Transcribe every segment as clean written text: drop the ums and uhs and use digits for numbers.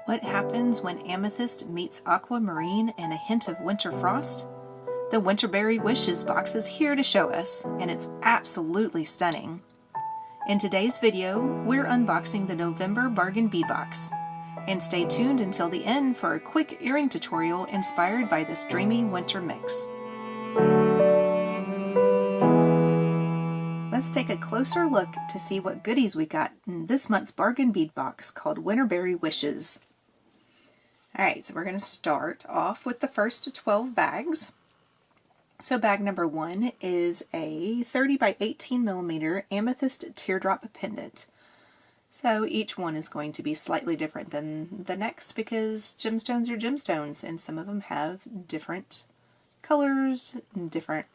What happens when amethyst meets aquamarine and a hint of winter frost? The Winterberry Wishes box is here to show us, and it's absolutely stunning. In today's video, we're unboxing the November Bargain Bead Box. And stay tuned until the end for a quick earring tutorial inspired by this dreamy winter mix. Let's take a closer look to see what goodies we got in this month's Bargain Bead Box called Winterberry Wishes. Alright, so we're going to start off with the first 12 bags. So bag number 1 is a 30 by 18 millimeter amethyst teardrop pendant. So each one is going to be slightly different than the next because gemstones are gemstones, and some of them have different colors and different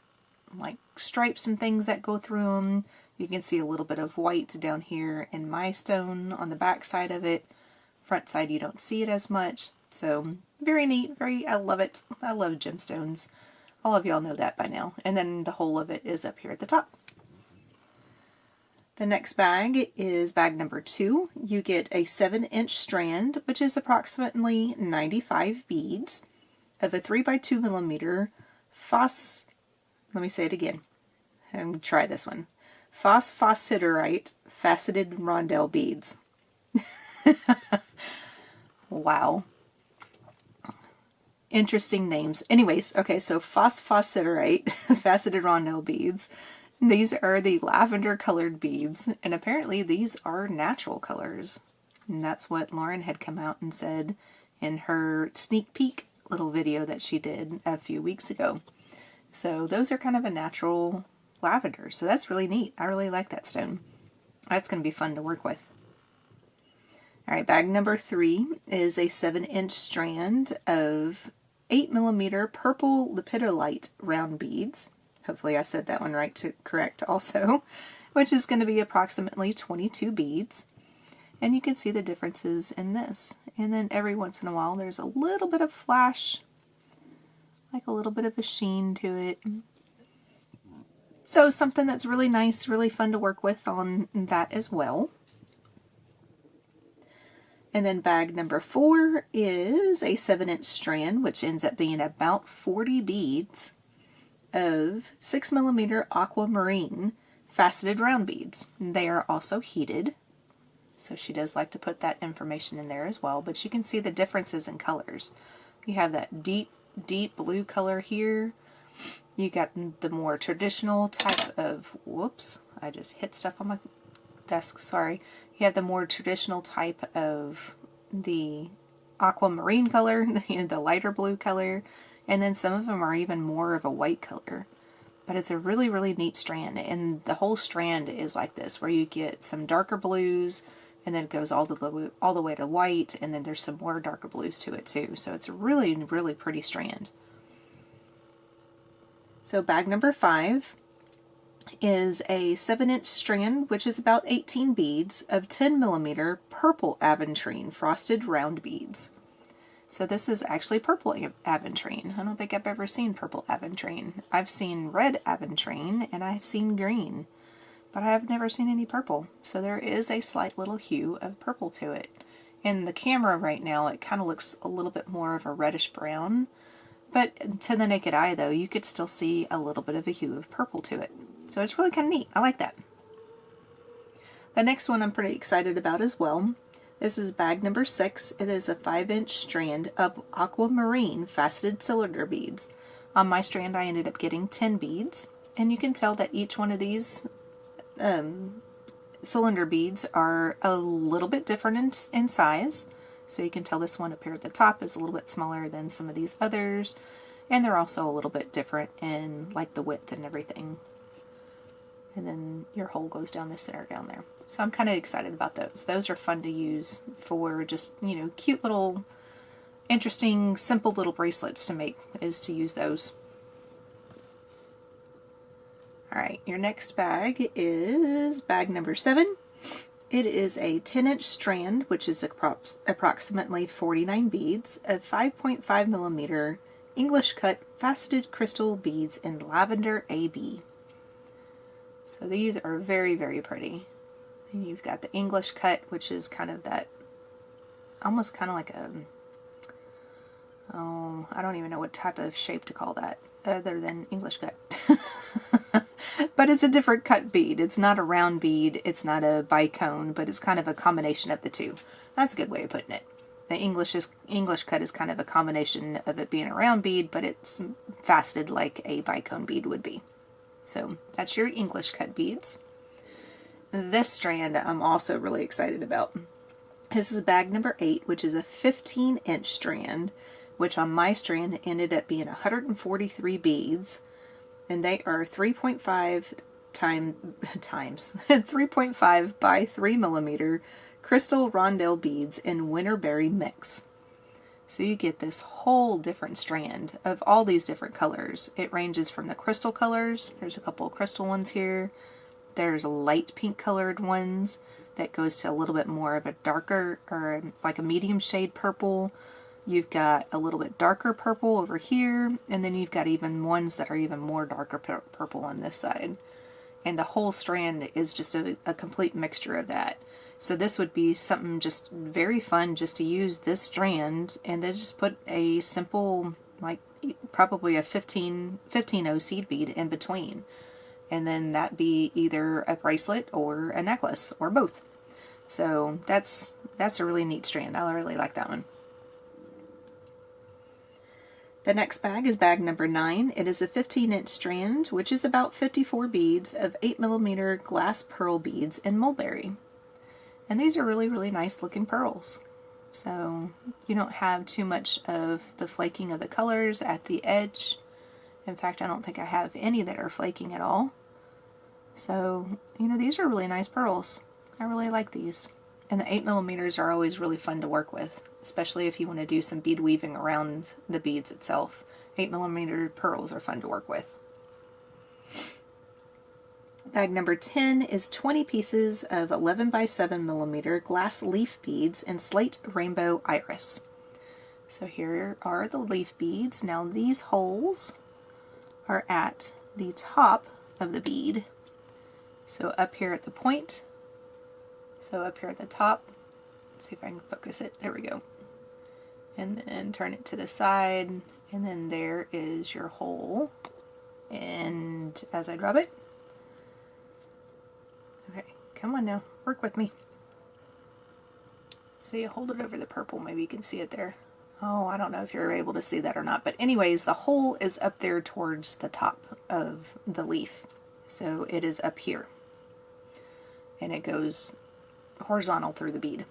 like stripes and things that go through them. You can see a little bit of white down here in my stone on the back side of it. Front side you don't see it as much. So very neat, I love it. I love gemstones. All of y'all know that by now. And then the whole of it is up here at the top. The next bag is bag number 2. You get a 7-inch strand, which is approximately 95 beads of a 3 by 2 millimeter let me say it again. I'm going to try this one. Phosphosiderite faceted rondelle beads. Wow. Interesting names. Anyways, okay, so phosphosiderite faceted rondelle beads. These are the lavender colored beads, and apparently these are natural colors. And that's what Lauren had come out and said in her sneak peek little video that she did a few weeks ago. So those are kind of a natural lavender, so that's really neat. I really like that stone. That's going to be fun to work with. Alright, bag number 3 is a 7-inch strand of 8 millimeter purple lepidolite round beads. Hopefully I said that one correct also, which is going to be approximately 22 beads. And you can see the differences in this. And then every once in a while there's a little bit of flash, like a little bit of a sheen to it. So something that's really nice, really fun to work with on that as well. And then bag number 4 is a 7-inch strand, which ends up being about 40 beads of 6 millimeter aquamarine faceted round beads. They are also heated, so she does like to put that information in there as well, but you can see the differences in colors. You have that deep blue color here. You got the more traditional type of, whoops, I just hit stuff on my desk, sorry. You have the more traditional type of the aquamarine color, the lighter blue color, and then some of them are even more of a white color. But it's a really neat strand, and the whole strand is like this, where you get some darker blues, and then it goes all the way to white, and then there's some more darker blues to it too. So it's a really pretty strand. So bag number 5 is a 7-inch strand, which is about 18 beads of 10 millimeter purple aventurine frosted round beads. So this is actually purple aventurine. I don't think I've ever seen purple aventurine. I've seen red aventurine and I've seen green, but I have never seen any purple. So there is a slight little hue of purple to it. In the camera right now, it kind of looks a little bit more of a reddish brown, but to the naked eye though, you could still see a little bit of a hue of purple to it. So it's really kind of neat. I like that. The next one I'm pretty excited about as well. This is bag number 6. It is a 5-inch strand of aquamarine faceted cylinder beads. On my strand I ended up getting 10 beads, and you can tell that each one of these cylinder beads are a little bit different in size. So you can tell this one up here at the top is a little bit smaller than some of these others, and they're also a little bit different in like the width and everything. And then your hole goes down the center down there. So I'm kind of excited about those. Those are fun to use for just, cute little, interesting, simple little bracelets to make, is to use those. Alright, your next bag is bag number 7. It is a 10-inch strand, which is approximately 49 beads of 5.5 millimeter English cut faceted crystal beads in lavender AB. So these are very pretty. And you've got the English cut, which is kind of that almost kind of like a, oh, I don't even know what type of shape to call that other than English cut. But it's a different cut bead. It's not a round bead, it's not a bicone, but it's kind of a combination of the two. That's a good way of putting it. The English cut is kind of a combination of it being a round bead, but it's faceted like a bicone bead would be. So that's your English cut beads. This strand I'm also really excited about. This is bag number 8, which is a 15-inch strand, which on my strand ended up being 143 beads, and they are 3.5 times 3.5 by 3 millimeter crystal rondelle beads in Winterberry mix. So you get this whole different strand of all these different colors. It ranges from the crystal colors. There's a couple of crystal ones here. There's light pink colored ones that goes to a little bit more of a darker, or like a medium shade purple. You've got a little bit darker purple over here, and then you've got even ones that are even more darker purple on this side. And the whole strand is just a complete mixture of that. So this would be something just very fun just to use this strand, and then just put a simple, like probably a 15-0 seed bead in between. And then that be either a bracelet or a necklace, or both. So that's a really neat strand. I really like that one. The next bag is bag number 9. It is a 15-inch strand, which is about 54 beads of 8 millimeter glass pearl beads in mulberry. And these are really, really nice looking pearls. So you don't have too much of the flaking of the colors at the edge. In fact, I don't think I have any that are flaking at all. So, you know, these are really nice pearls. I really like these. And the 8 millimeters are always really fun to work with, especially if you want to do some bead weaving around the beads itself. 8 millimeter pearls are fun to work with. Bag number 10 is 20 pieces of 11 by 7 millimeter glass leaf beads in slate rainbow iris. So here are the leaf beads. Now these holes are at the top of the bead. So up here at the point. So up here at the top, let's see if I can focus it, there we go. And then turn it to the side, and then there is your hole. And as I drop it, okay, come on now, work with me. See, hold it over the purple, maybe you can see it there. Oh, I don't know if you're able to see that or not, but anyways, the hole is up there towards the top of the leaf. So it is up here. And it goes horizontal through the bead.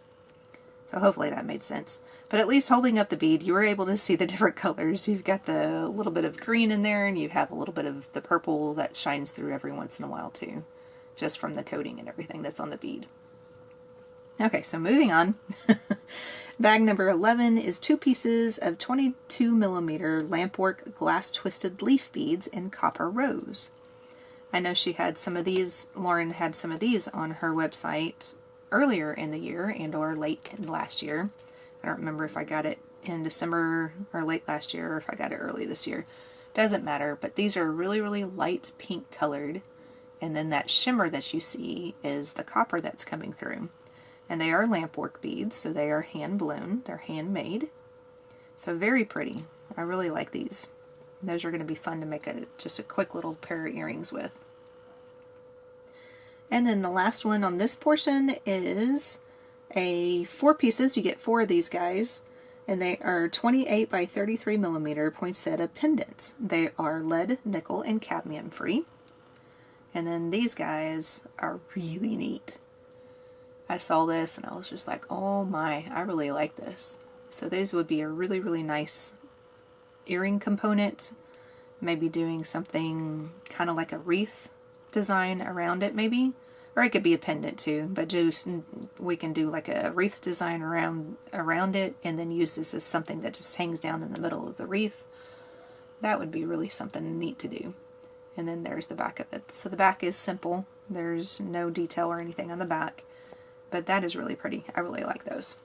So hopefully that made sense. But at least holding up the bead, you were able to see the different colors. You've got the little bit of green in there, and you have a little bit of the purple that shines through every once in a while too, just from the coating and everything that's on the bead. Okay, so moving on. Bag number 11 is 2 pieces of 22 millimeter lampwork glass twisted leaf beads in copper rose. I know she had some of these, Lauren had some of these on her website earlier in the year and or late in last year. I don't remember if I got it in December or late last year or if I got it early this year. Doesn't matter, but these are really, really light pink colored, and then that shimmer that you see is the copper that's coming through. And they are lampwork beads, so they are hand blown, they're handmade. So very pretty. I really like these. Those are going to be fun to make just a quick little pair of earrings with. And then the last one on this portion is 4 pieces. You get 4 of these guys, and they are 28 by 33 millimeter poinsettia pendants. They are lead, nickel, and cadmium free. And then these guys are really neat. I saw this and I was just like, oh my, I really like this. So these would be a really, really nice earring component. Maybe doing something kind of like a wreath design around it maybe. Or it could be a pendant too, but just we can do like a wreath design around it and then use this as something that just hangs down in the middle of the wreath. That would be really something neat to do. And then there's the back of it. So the back is simple. There's no detail or anything on the back. But that is really pretty. I really like those.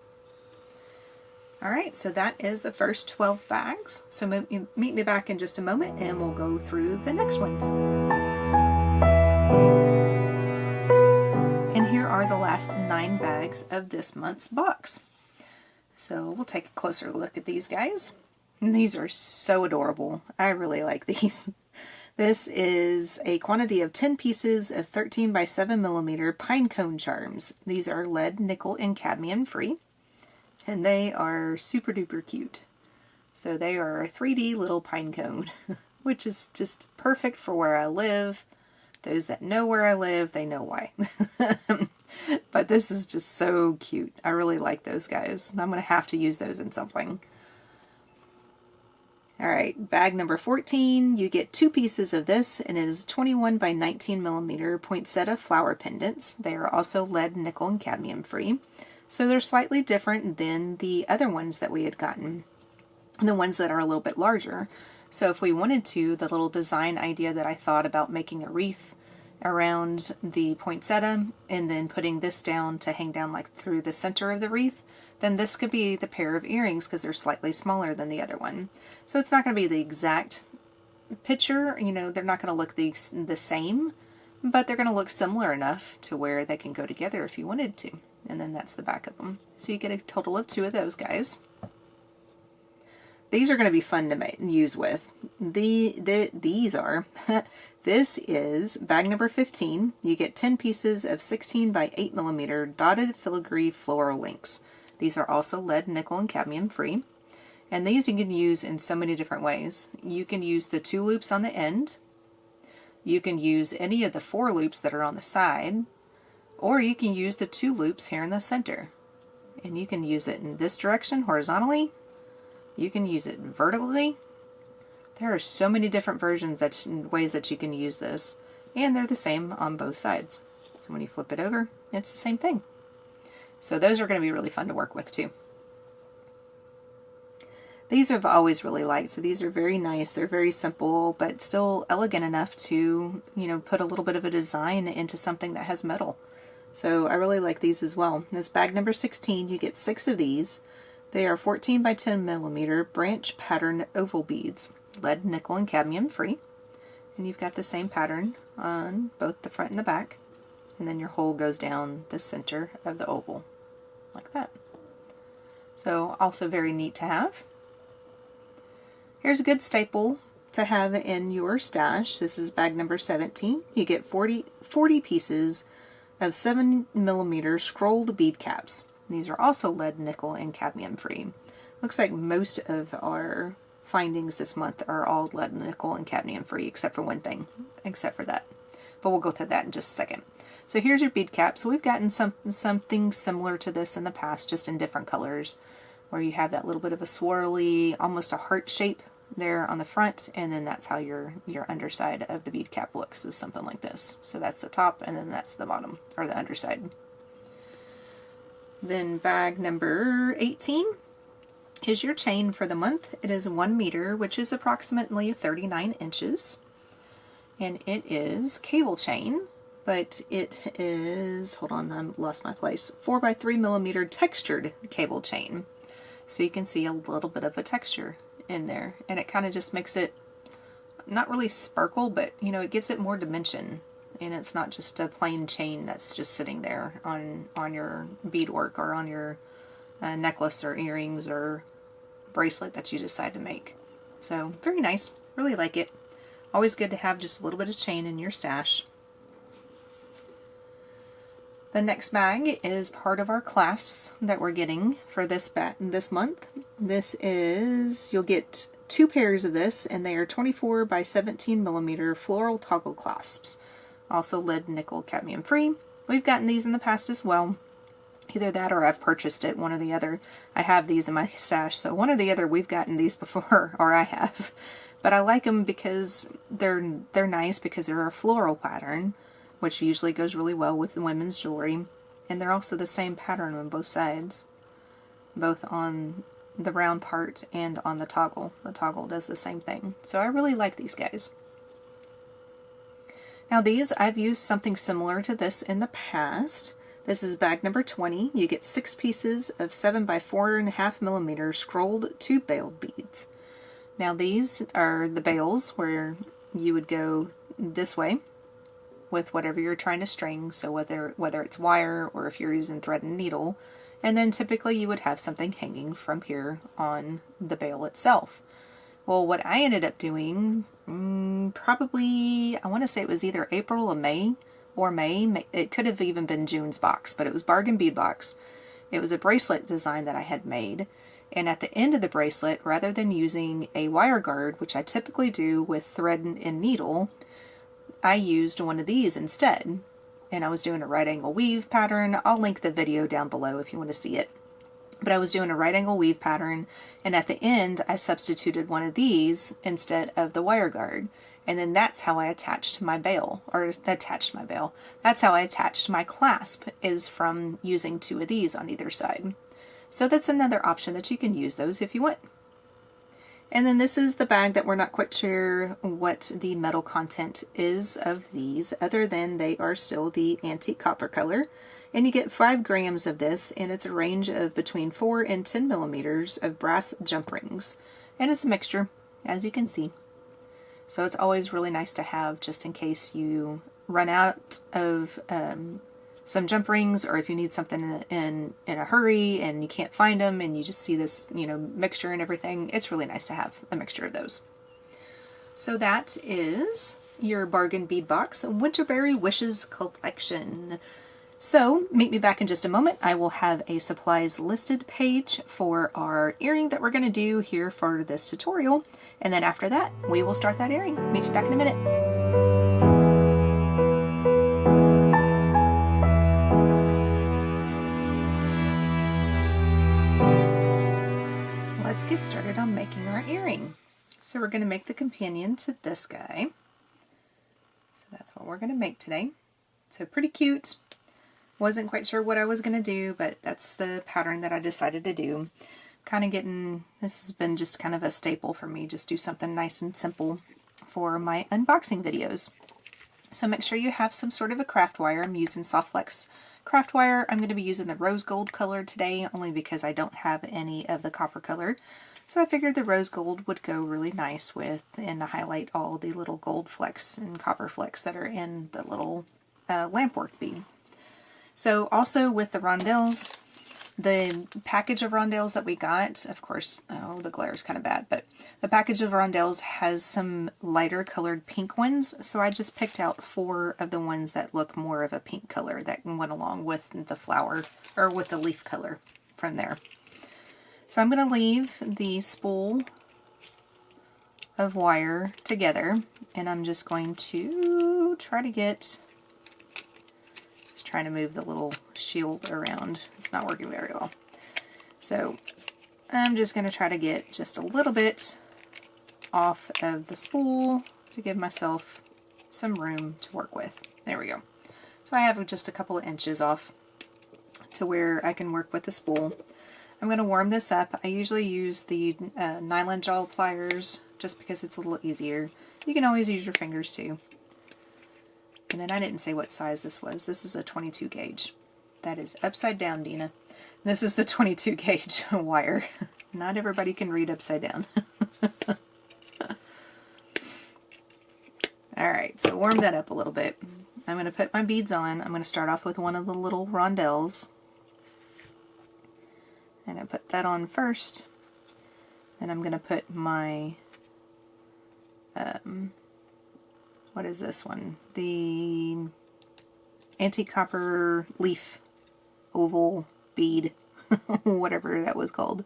Alright, so that is the first 12 bags. So meet me back in just a moment and we'll go through the next ones. And here are the last 9 bags of this month's box. So we'll take a closer look at these guys. And these are so adorable. I really like these. This is a quantity of 10 pieces of 13 by 7 millimeter pine cone charms. These are lead, nickel, and cadmium free. And they are super duper cute. So they are a 3D little pine cone, which is just perfect for where I live. Those that know where I live, they know why. But this is just so cute. I really like those guys. I'm going to have to use those in something. Alright, bag number 14, you get 2 pieces of this, and it is 21 by 19 millimeter poinsettia flower pendants. They are also lead, nickel, and cadmium free. So they're slightly different than the other ones that we had gotten, the ones that are a little bit larger. So if we wanted to, the little design idea that I thought about making a wreath around the poinsettia and then putting this down to hang down like through the center of the wreath, then this could be the pair of earrings because they're slightly smaller than the other one. So it's not going to be the exact picture, you know, they're not going to look the same, but they're going to look similar enough to where they can go together if you wanted to. And then that's the back of them. So you get a total of 2 of those guys. These are going to be fun to use with. These are, this is bag number 15. You get 10 pieces of 16 by 8 millimeter dotted filigree floral links. These are also lead, nickel, and cadmium free. And these you can use in so many different ways. You can use the 2 loops on the end. You can use any of the 4 loops that are on the side. Or you can use the 2 loops here in the center. And you can use it in this direction, horizontally. You can use it vertically. There are so many different versions, ways that you can use this. And they're the same on both sides. So when you flip it over, it's the same thing. So those are going to be really fun to work with too. These I've always really liked. So these are very nice. They're very simple, but still elegant enough to, you know, put a little bit of a design into something that has metal. So I really like these as well. This bag number 16, you get 6 of these. They are 14 by 10 millimeter branch pattern oval beads, lead, nickel, and cadmium free. And you've got the same pattern on both the front and the back. And then your hole goes down the center of the oval, like that. So also very neat to have. Here's a good staple to have in your stash. This is bag number 17. You get 40 pieces of 7 millimeter scrolled bead caps. These are also lead, nickel, and cadmium free. Looks like most of our findings this month are all lead, nickel, and cadmium free, except for one thing, except for that. But we'll go through that in just a second. So here's your bead cap. So we've gotten something similar to this in the past, just in different colors, where you have that little bit of a swirly, almost a heart shape there on the front, and then that's how your underside of the bead cap looks, is something like this. So that's the top, and then that's the bottom, or the underside. Then bag number 18 is your chain for the month. It is 1 meter, which is approximately 39 inches. And it is cable chain, but it is, hold on, I lost my place, 4 by 3 millimeter textured cable chain. So you can see a little bit of a texture in there, and it kind of just makes it not really sparkle, but you know, it gives it more dimension. And it's not just a plain chain that's just sitting there on your beadwork or on your necklace or earrings or bracelet that you decide to make. So very nice, really like it. Always good to have just a little bit of chain in your stash. The next bag is part of our clasps that we're getting for this month. This is, you'll get 2 pairs of this, and they are 24 by 17 millimeter floral toggle clasps. Also lead, nickel, cadmium free. We've gotten these in the past as well. Either that or I've purchased it, one or the other. I have these in my stash, so one or the other we've gotten these before, or I have. But I like them because they're nice because they're a floral pattern, which usually goes really well with women's jewelry. And they're also the same pattern on both sides, both on the round part and on the toggle. The toggle does the same thing. So I really like these guys. Now these, I've used something similar to this in the past. This is bag number 20. You get 6 pieces of 7 by 4.5 millimeter scrolled tube bailed beads. Now these are the bails where you would go this way, with whatever you're trying to string, so whether it's wire or if you're using thread and needle, and then typically you would have something hanging from here on the bale itself. Well, what I ended up doing, probably, I want to say it was either April or May, it could have even been June's box, but it was Bargain Bead Box. It was a bracelet design that I had made, and at the end of the bracelet, rather than using a wire guard, which I typically do with thread and needle, I used one of these instead. And I was doing a right angle weave pattern. I'll link the video down below if you want to see it. But I was doing a right angle weave pattern, and at the end I substituted one of these instead of the wire guard. And then that's how I attached my bale, That's how I attached my clasp, is from using two of these on either side. So that's another option that you can use those if you want. And then this is the bag that we're not quite sure what the metal content is of these, other than they are still the antique copper color. And you get 5 grams of this, and it's a range of between 4 and 10 millimeters of brass jump rings. And it's a mixture, as you can see. So it's always really nice to have, just in case you run out of some jump rings, or if you need something in a hurry and you can't find them and you just see this, mixture and everything. It's really nice to have a mixture of those. So that is your Bargain Bead Box Winterberry Wishes collection. So meet me back in just a moment. I will have a supplies listed page for our earring that we're going to do here for this tutorial. And then after that, we will start that earring. Meet you back in a minute. Let's get started on making our earring. So we're going to make the companion to this guy. So that's what we're going to make today. So pretty cute. Wasn't quite sure what I was going to do, but that's the pattern that I decided to do. Kind of this has been just kind of a staple for me, just do something nice and simple for my unboxing videos. So make sure you have some sort of a craft wire. I'm using Soft Flex craft wire. I'm going to be using the rose gold color today, only because I don't have any of the copper color. So I figured the rose gold would go really nice with, and to highlight all the little gold flecks and copper flecks that are in the little lampwork bead. So also with the rondelles, the package of rondelles that we got, of course, oh, the glare is kind of bad, but the package of rondelles has some lighter colored pink ones, so I just picked out 4 of the ones that look more of a pink color that went along with the flower, or with the leaf color from there. So I'm going to leave the spool of wire together, and I'm just going to try to get, trying to move the little shield around. It's not working very well. So I'm just going to try to get just a little bit off of the spool to give myself some room to work with. There we go. So I have just a couple of inches off to where I can work with the spool. I'm going to warm this up. I usually use the nylon jaw pliers just because it's a little easier. You can always use your fingers too. And then I didn't say what size this was. This is a 22 gauge. That is upside down, Dena. This is the 22 gauge wire. Not everybody can read upside down. Alright, so warm that up a little bit. I'm going to put my beads on. I'm going to start off with one of the little rondelles. And I put that on first. Then I'm going to put my what is this one? The antique copper leaf oval bead, whatever that was called.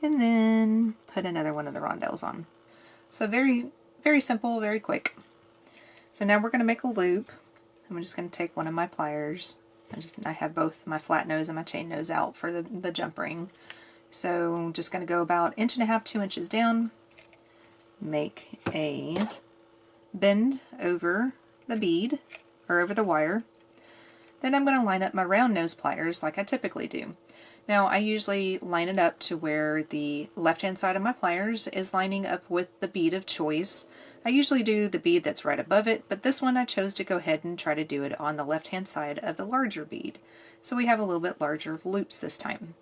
And then put another one of the rondelles on. So very, very simple, very quick. So now we're going to make a loop. I'm just going to take one of my pliers. I have both my flat nose and my chain nose out for the jump ring. So I'm just going to go about 1.5 inches, 2 inches down. Make a bend over the bead, or over the wire. Then I'm going to line up my round nose pliers like I typically do. Now I usually line it up to where the left hand side of my pliers is lining up with the bead of choice. I usually do the bead that's right above it, but this one I chose to go ahead and try to do it on the left hand side of the larger bead. So we have a little bit larger loops this time.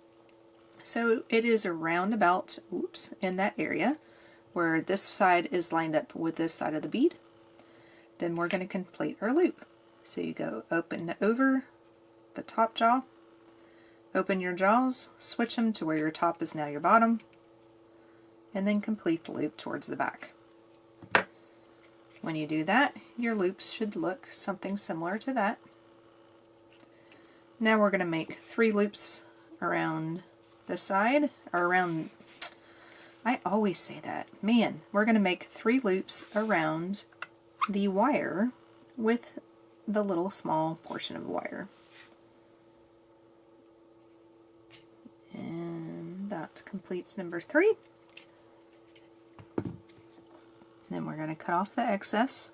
So it is around about, oops, in that area where this side is lined up with this side of the bead. Then we're going to complete our loop. So you go open over the top jaw, open your jaws, switch them to where your top is now your bottom, and then complete the loop towards the back. When you do that, your loops should look something similar to that. Now we're going to make 3 loops around the side, or around, I always say that, man, we're going to make 3 loops around the wire with the little small portion of wire. And that completes number 3. Then we're going to cut off the excess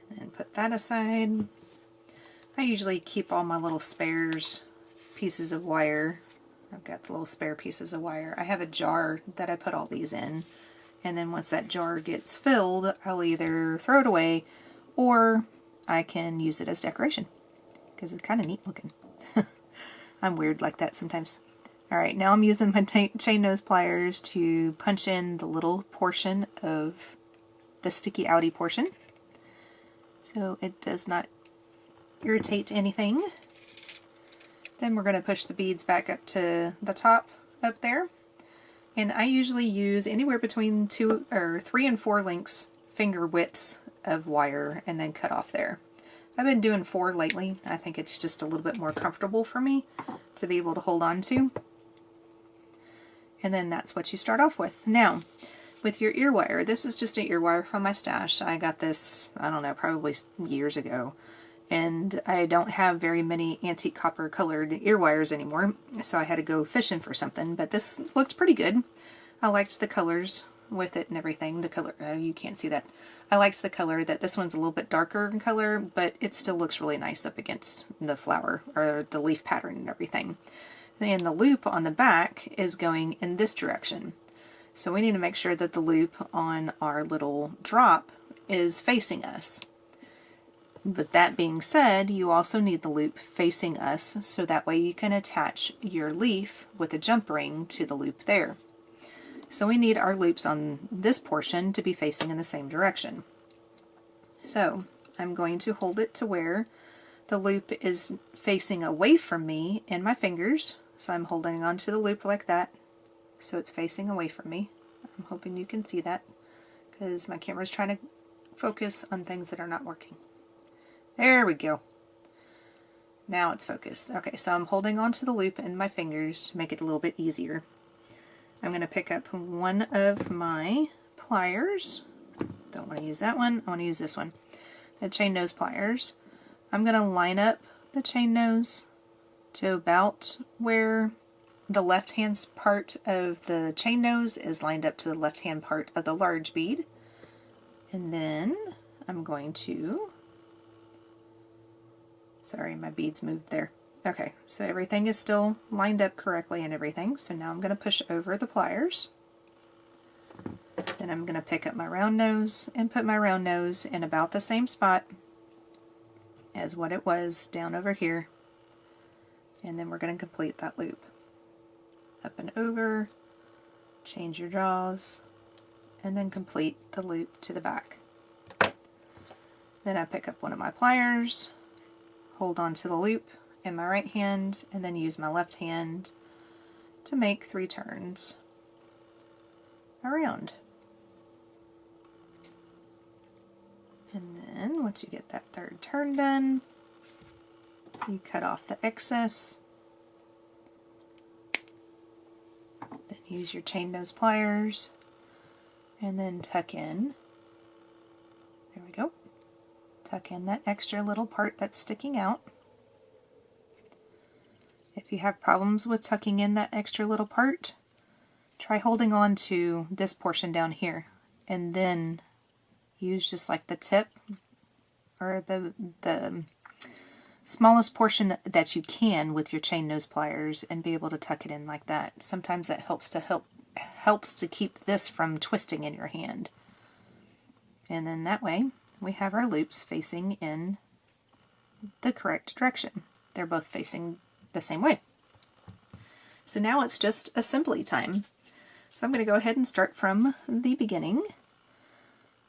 and then put that aside. I usually keep all my little spares pieces of wire. I've got the little spare pieces of wire. I have a jar that I put all these in, and then once that jar gets filled, I'll either throw it away or I can use it as decoration because it's kind of neat looking. I'm weird like that sometimes. Alright, now I'm using my chain nose pliers to punch in the little portion of the sticky outy portion so it does not irritate anything. Then we're going to push the beads back up to the top up there. And I usually use anywhere between 3 and 4 lengths, finger widths of wire, and then cut off there. I've been doing 4 lately. I think it's just a little bit more comfortable for me to be able to hold on to. And then that's what you start off with. Now, with your ear wire, this is just an ear wire from my stash. I got this, I don't know, probably years ago. And I don't have very many antique copper colored ear wires anymore, so I had to go fishing for something, but this looked pretty good. I liked the colors with it and everything. The color, you can't see that. I liked the color that this one's a little bit darker in color, but it still looks really nice up against the flower or the leaf pattern and everything. And the loop on the back is going in this direction. So we need to make sure that the loop on our little drop is facing us. But that being said, you also need the loop facing us so that way you can attach your leaf with a jump ring to the loop there. So we need our loops on this portion to be facing in the same direction. So I'm going to hold it to where the loop is facing away from me in my fingers. So I'm holding onto the loop like that so it's facing away from me. I'm hoping you can see that because my camera is trying to focus on things that are not working. There we go. Now it's focused. Okay, so I'm holding onto the loop in my fingers to make it a little bit easier. I'm going to pick up one of my pliers. Don't want to use that one. I want to use this one. The chain nose pliers. I'm going to line up the chain nose to about where the left hand part of the chain nose is lined up to the left hand part of the large bead. And then I'm going to, sorry, my beads moved there. Okay, so everything is still lined up correctly and everything. So now I'm going to push over the pliers. Then I'm going to pick up my round nose and put my round nose in about the same spot as what it was down over here. And then we're going to complete that loop. Up and over, change your jaws, and then complete the loop to the back. Then I pick up one of my pliers, hold on to the loop in my right hand, and then use my left hand to make 3 turns around. And then once you get that 3rd turn done, you cut off the excess. Then use your chain nose pliers and then tuck in. There we go. Tuck in that extra little part that's sticking out. If you have problems with tucking in that extra little part, try holding on to this portion down here and then use just like the tip or the smallest portion that you can with your chain nose pliers and be able to tuck it in like that. Sometimes that helps to keep this from twisting in your hand. And then that way we have our loops facing in the correct direction. They're both facing the same way. So now it's just assembly time. So I'm going to go ahead and start from the beginning.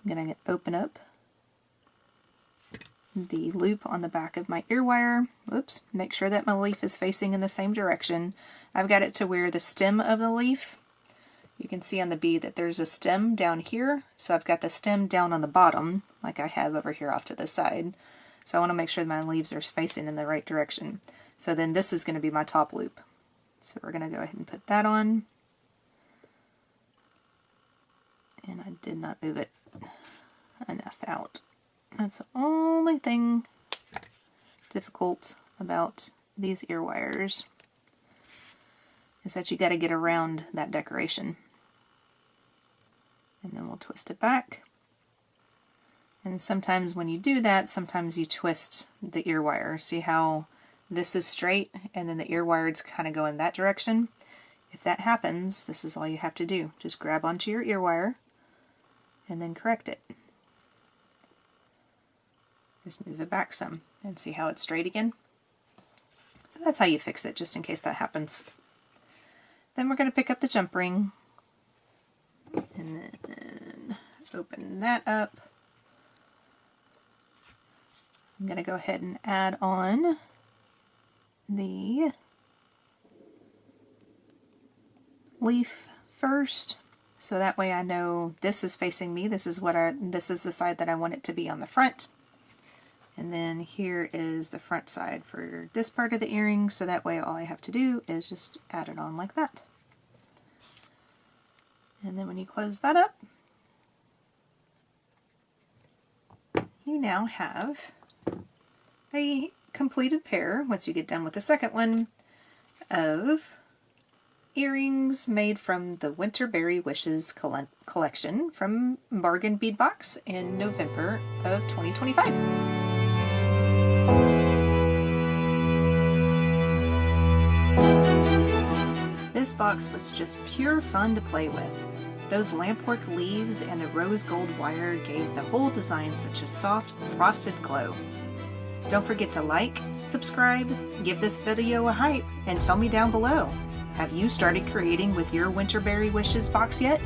I'm going to open up the loop on the back of my ear wire. Whoops, make sure that my leaf is facing in the same direction. I've got it to where the stem of the leaf, you can see on the bead that there's a stem down here, so I've got the stem down on the bottom, like I have over here off to the side. So I want to make sure that my leaves are facing in the right direction. So then this is going to be my top loop. So we're going to go ahead and put that on. And I did not move it enough out. That's the only thing difficult about these ear wires, is that you got to get around that decoration. And then we'll twist it back. And sometimes when you do that, sometimes you twist the ear wire. See how this is straight and then the ear wires kind of go in that direction? If that happens, this is all you have to do. Just grab onto your ear wire and then correct it. Just move it back some and see how it's straight again. So that's how you fix it, just in case that happens. Then we're going to pick up the jump ring and then open that up. I'm going to go ahead and add on the leaf first, so that way I know this is facing me. This is the side that I want it to be on the front. And then here is the front side for this part of the earring, so that way all I have to do is just add it on like that. And then when you close that up, you now have a completed pair, once you get done with the second one, of earrings made from the Winterberry Wishes collection from Bargain Bead Box in November of 2025. This box was just pure fun to play with. Those lampwork leaves and the rose gold wire gave the whole design such a soft, frosted glow. Don't forget to like, subscribe, give this video a hype, and tell me down below, have you started creating with your Winterberry Wishes box yet?